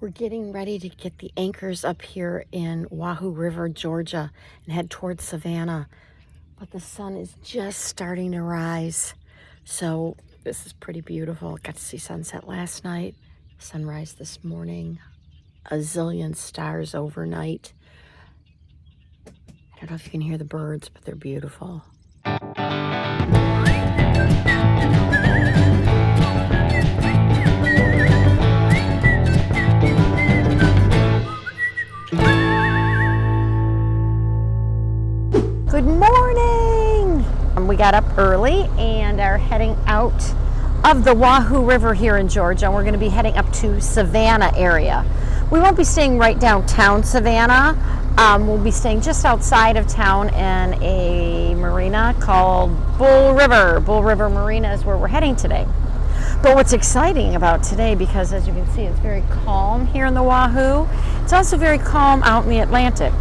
We're getting ready to get the anchors up here in Wahoo River, Georgia, and head towards Savannah. But the sun is just starting to rise. So this is pretty beautiful. Got to see sunset last night, sunrise this morning, a zillion stars overnight. I don't know if you can hear the birds, but they're beautiful. Good morning! We got up early and are heading out of the Wahoo River here in Georgia. We're going to be heading up to Savannah area. We won't be staying right downtown Savannah. We'll be staying just outside of town in a marina called Bull River. Bull River Marina is where we're heading today. But what's exciting about today, because as you can see, it's very calm here in the Wahoo. It's also very calm out in the Atlantic.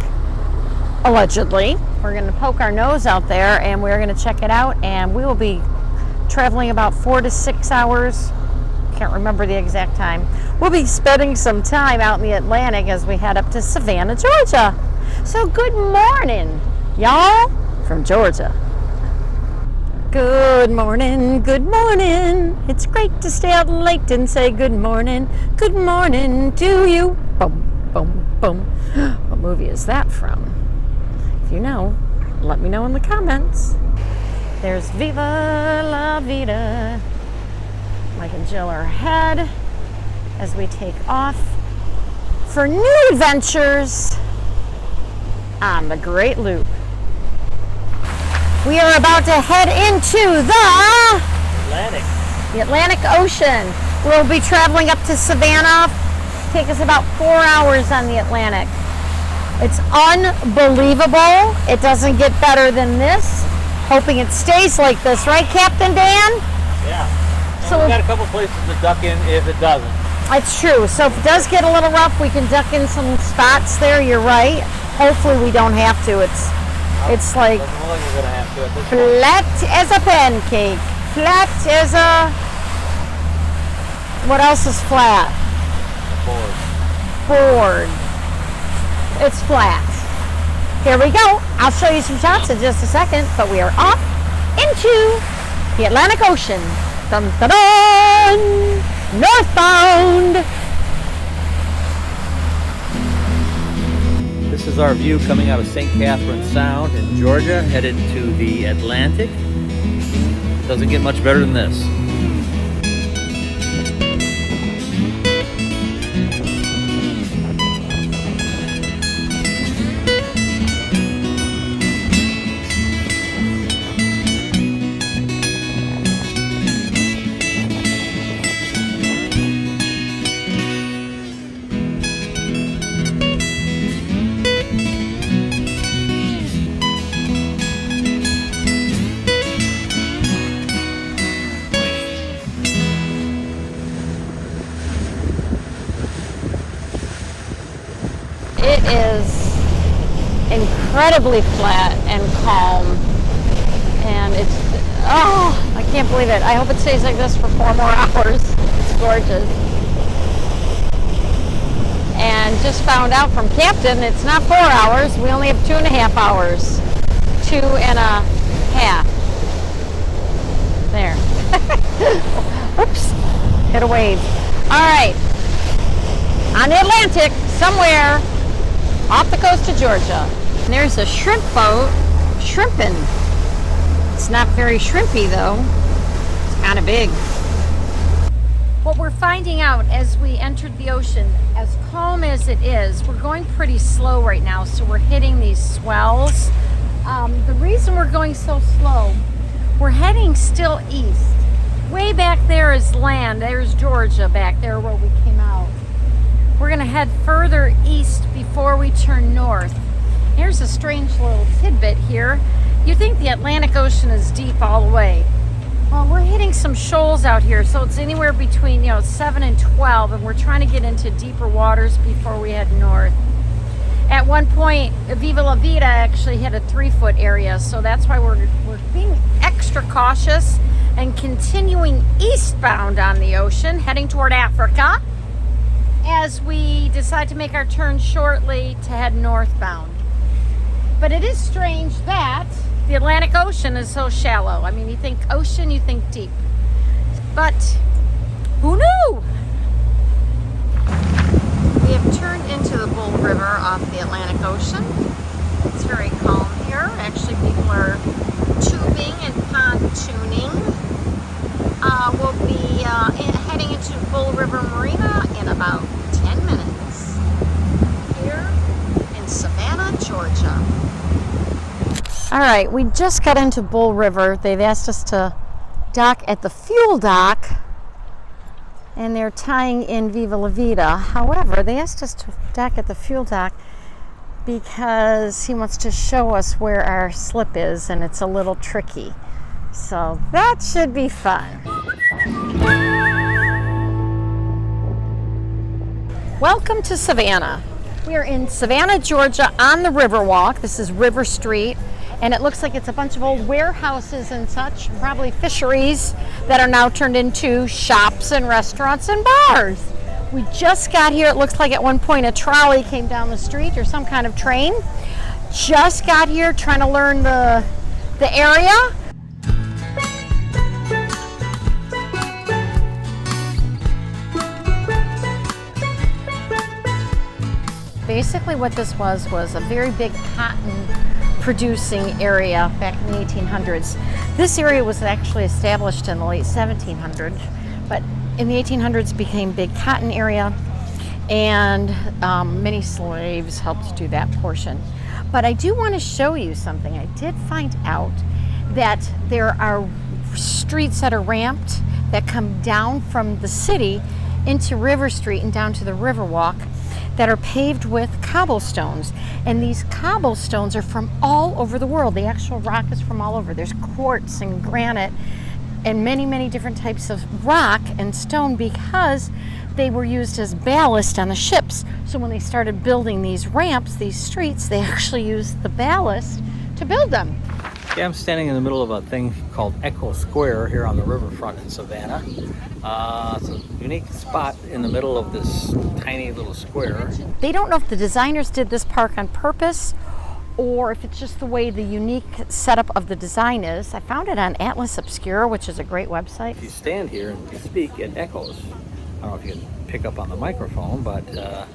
Allegedly. We're going to poke our nose out there and we're going to check it out, and we will be traveling about 4 to 6 hours. Can't remember the exact time. We'll be spending some time out in the Atlantic as we head up to Savannah, Georgia. So good morning, y'all from Georgia. Good morning, good morning. It's great to stay out late and say good morning to you. Boom, boom, boom. What movie is that from? If you know, let me know in the comments. There's Viva la Vida. Mike and Jill are ahead as we take off for new adventures on the Great Loop. We are about to head into the Atlantic Ocean. We'll be traveling up to Savannah. Take us about 4 hours on the Atlantic. It's unbelievable. It doesn't get better than this. Hoping it stays like this, right, Captain Dan? Yeah. So we've got a couple places to duck in if it doesn't. It's true. So if it does get a little rough, we can duck in some spots there. You're right. Hopefully we don't have to. It's like Doesn't look like we're gonna have to at this point. flat as a pancake. Flat as a... What else is flat? Board. It's flat. Here we go. I'll show you some shots in just a second, but we are off into the Atlantic Ocean. Dun, dun, dun! Northbound. This is our view coming out of St. Catherine Sound in Georgia, headed to the Atlantic. Doesn't get much better than this. It is incredibly flat and calm, and it's, oh, I can't believe it. I hope it stays like this for 4 more hours. It's gorgeous. And just found out from Captain, it's not 4 hours. We only have 2.5 hours. 2.5. There. Oops. Hit a wave. All right. On the Atlantic, somewhere off the coast of Georgia. And there's a shrimp boat shrimping. It's not very shrimpy though. It's kind of big. What we're finding out as we entered the ocean, as calm as it is, we're going pretty slow right now, so we're hitting these swells. The reason we're going so slow, we're heading still east. Way back there is land. There's Georgia back there where we came out. We're going to head further east before we turn north. Here's a strange little tidbit here. You think the Atlantic Ocean is deep all the way. Well, we're hitting some shoals out here, so it's anywhere between 7 and 12, and we're trying to get into deeper waters before we head north. At one point, Viva la Vida actually hit a 3-foot area, so that's why we're being extra cautious and continuing eastbound on the ocean, heading toward Africa, as we decide to make our turn shortly to head northbound. But it is strange that the Atlantic Ocean is so shallow. I mean, you think ocean, you think deep. But who knew? We have turned into the Bull River off the Atlantic Ocean. It's very calm here. Actually, people are tubing and pontooning. We'll be heading into Bull River Marina in about 10 minutes here in Savannah, Georgia. All right, we just got into Bull River. They've asked us to dock at the fuel dock, and they're tying in Viva La Vida. However, they asked us to dock at the fuel dock because he wants to show us where our slip is, and it's a little tricky. So that should be fun. Welcome to Savannah. We are in Savannah, Georgia on the Riverwalk. This is River Street, and it looks like it's a bunch of old warehouses and such, probably fisheries that are now turned into shops and restaurants and bars. We just got here. It looks like at one point a trolley came down the street or some kind of train. Just got here trying to learn the area. Basically what this was a very big cotton producing area back in the 1800s. This area was actually established in the late 1700s, but in the 1800s became big cotton area, and many slaves helped do that portion. But I do want to show you something. I did find out that there are streets that are ramped that come down from the city into River Street and down to the Riverwalk that are paved with cobblestones. And these cobblestones are from all over the world. The actual rock is from all over. There's quartz and granite and many, many different types of rock and stone because they were used as ballast on the ships. So when they started building these ramps, these streets, they actually used the ballast to build them. Yeah, I'm standing in the middle of a thing called Echo Square here on the riverfront in Savannah. It's a unique spot in the middle of this tiny little square. They don't know if the designers did this park on purpose or if it's just the way the unique setup of the design is. I found it on Atlas Obscura, which is a great website. If you stand here and speak, it echoes. I don't know if you can pick up on the microphone, but as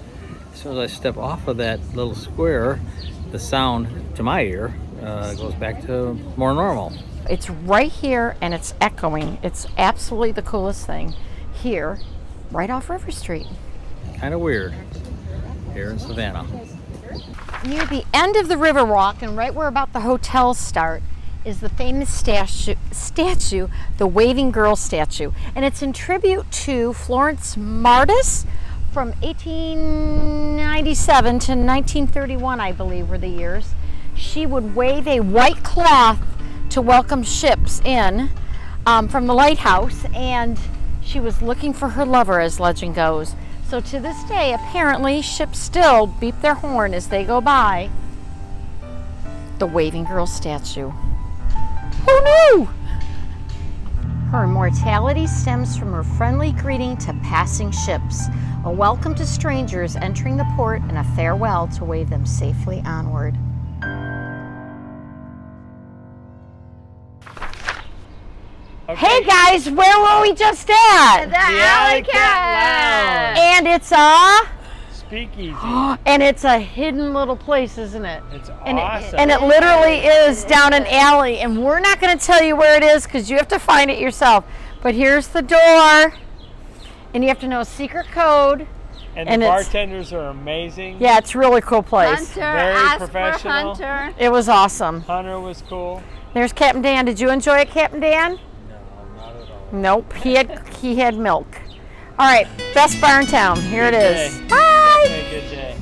soon as I step off of that little square, the sound to my ear goes back to more normal. It's right here and it's echoing. It's absolutely the coolest thing here, right off River Street. Kind of weird here in Savannah. Near the end of the Riverwalk and right where about the hotels start is the famous statue, the Waving Girl statue. And it's in tribute to Florence Mardis from 1897 to 1931, I believe, were the years. She would wave a white cloth to welcome ships in from the lighthouse, and she was looking for her lover, as legend goes. So to this day, apparently, ships still beep their horn as they go by the Waving Girl statue. Who knew? Her immortality stems from her friendly greeting to passing ships, a welcome to strangers entering the port, and a farewell to wave them safely onward. Okay. Hey guys, where were we just at? The Alley Cat Lounge. And it's a Speakeasy. and it's a hidden little place, isn't it? It's And awesome. it literally is down an alley, and we're not going to tell you where it is because you have to find it yourself. But here's the door, and you have to know a secret code. and and the it's- bartenders are amazing. Yeah, it's a really cool place. Hunter, Very ask professional. for Hunter. It was awesome. Hunter was cool. There's Captain Dan. Did you enjoy it, Captain Dan? No, not at all. Nope. He had milk. All right, best bar in town. Here it Good is. day. Bye. Very good day.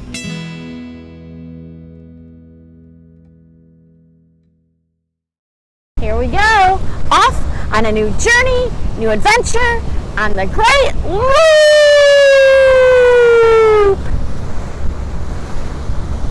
Here we go. Off on a new journey, new adventure on the Great Loop.